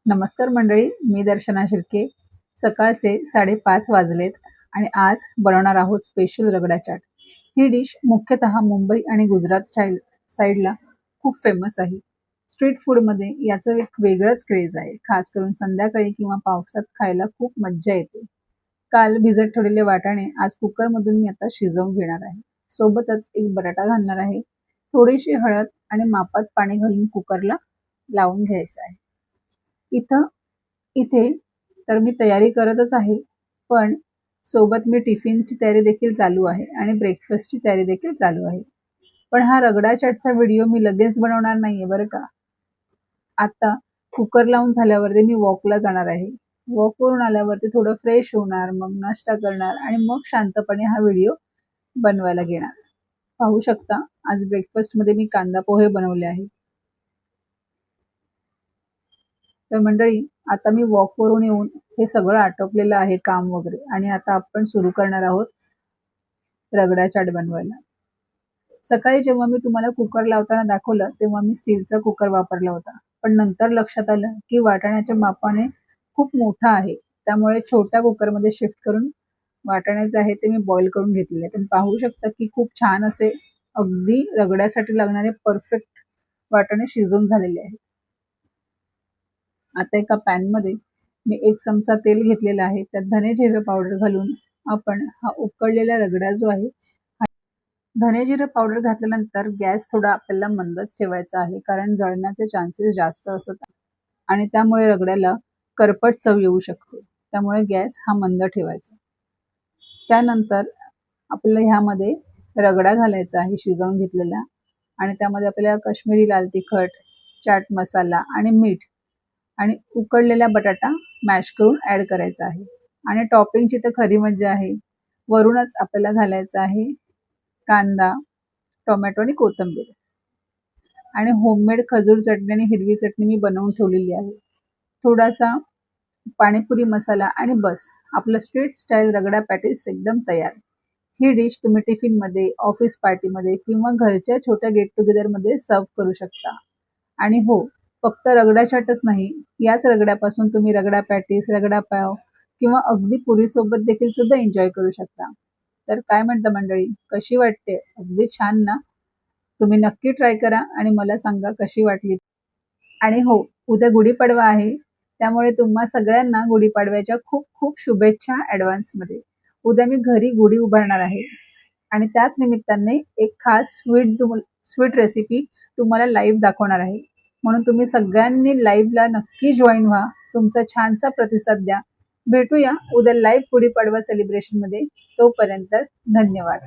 नमस्कार मंडळी, मी दर्शना शिर्के. सकाळचे 5:30 वाजलेत आणि आज बनवणार आहोत स्पेशल रगडा चाट. ही डिश मुख्यतः मुंबई आणि गुजरात साईडला खूप फेमस आहे. स्ट्रीट फूडमध्ये याचं एक वेगळंच क्रेज आहे. खास करून संध्याकाळी किंवा पावसात खायला खूप मज्जा येते. काल भिजत ठेवलेले वाटाणे आज कुकरमधून मी आता शिजवून घेणार आहे. सोबतच एक बटाटा घालणार आहे. थोडीशी हळद आणि मापात पाणी घालून कुकरला लावून घ्यायचं आहे. इथे तर मी तयारी करतच आहे, पण सोबत मी टिफिनची तयारी देखील चालू आहे आणि ब्रेकफास्टची तयारी देखील चालू आहे. पण हा रगडा चाटचा व्हिडिओ मी लगेच बनवणार नाहीये बरं का. आता कुकर लावून झाल्यावरती मी वॉकला जाणार आहे. वॉकवरून आल्यावरती थोडं फ्रेश होणार, मग नाश्ता करणार आणि मग शांतपणे हा व्हिडिओ बनवायला घेणार. पाहू शकता आज ब्रेकफास्टमध्ये मी कांदा पोहे बनवले आहे. तर मंडळी, आता मी वॉकवरून येऊन हे सगळं आटोपलेलं आहे काम वगैरे, आणि आता आपण सुरू करणार आहोत रगडा चाट बनवायला. सकाळी जेव्हा मी तुम्हाला कुकर लावताना दाखवलं तेव्हा मी स्टीलचा कुकर वापरला होता, पण नंतर लक्षात आलं की वाटाण्याच्या मापाने खूप मोठा आहे, त्यामुळे छोट्या कुकरमध्ये शिफ्ट करून वाटाण्याचे आहे ते मी बॉईल करून घेतलेले. तुम्ही पाहू शकता की खूप छान असे अगदी रगड्यासाठी लागणारे परफेक्ट वाटाणे शिजून झालेले आहेत. आता एका पॅनमध्ये मी 1 चमचा तेल घेतलेला आहे. त्यात धने जिरे पावडर घालून आपण हा उकळलेला रगडा जो आहे, धने जिरे पावडर घातल्यानंतर गॅस थोडा आपल्याला मंदच ठेवायचा आहे, कारण जळण्याचे चान्सेस जास्त असतात आणि त्यामुळे रगड्याला करपट चव येऊ शकते. त्यामुळे गॅस हा मंद ठेवायचा. त्यानंतर आपल्याला ह्यामध्ये रगडा घालायचा आहे शिजवून घेतलेला, आणि त्यामध्ये आपल्याला काश्मीरी लाल तिखट, चाट मसाला आणि मीठ आणि उकडलेला बटाटा मॅश करून ऍड करायचा आहे. आणि टॉपिंगची तर खरी मज्जा आहे. वरूनच आपल्याला घालायचं आहे कांदा, टोमॅटो आणि कोथिंबीर. आणि होममेड खजूर चटणी आणि हिरवी चटणी मी बनवून ठेवलेली आहे. थोडासा पाणीपुरी मसाला आणि बस, आपलं स्ट्रीट स्टाईल रगडा पॅटीस एकदम तयार. ही डिश तुम्ही टिफिनमध्ये, ऑफिस पार्टीमध्ये किंवा घरच्या छोट्या गेट टुगेदरमध्ये सर्व करू शकता. आणि हो, फक्त रगडा चाटच नाही, याच रगड्यापासून तुम्ही रगडा पॅटीस, रगडा पाव किंवा अगदी पुरीसोबत देखील सुद्धा एन्जॉय करू शकता. तर काय म्हणता मंडळी, कशी वाटते? अगदी छान ना? तुम्ही नक्की ट्राय करा आणि मला सांगा कशी वाटली. आणि हो, उद्या गुढीपाडवा आहे, त्यामुळे तुम्हा सगळ्यांना गुढीपाडव्याच्या खूप खूप शुभेच्छा ॲडव्हान्समध्ये. उद्या मी घरी गुढी उभारणार आहे आणि त्याच निमित्ताने एक खास स्वीट रेसिपी तुम्हाला लाईव्ह दाखवणार आहे. म्हणून तुम्ही सगळ्यांनी लाईव्हला नक्की जॉईन व्हा, तुमचा छानसा प्रतिसाद द्या. भेटूया उद्या लाईव्ह गुढीपाडवा सेलिब्रेशनमध्ये. तोपर्यंत धन्यवाद.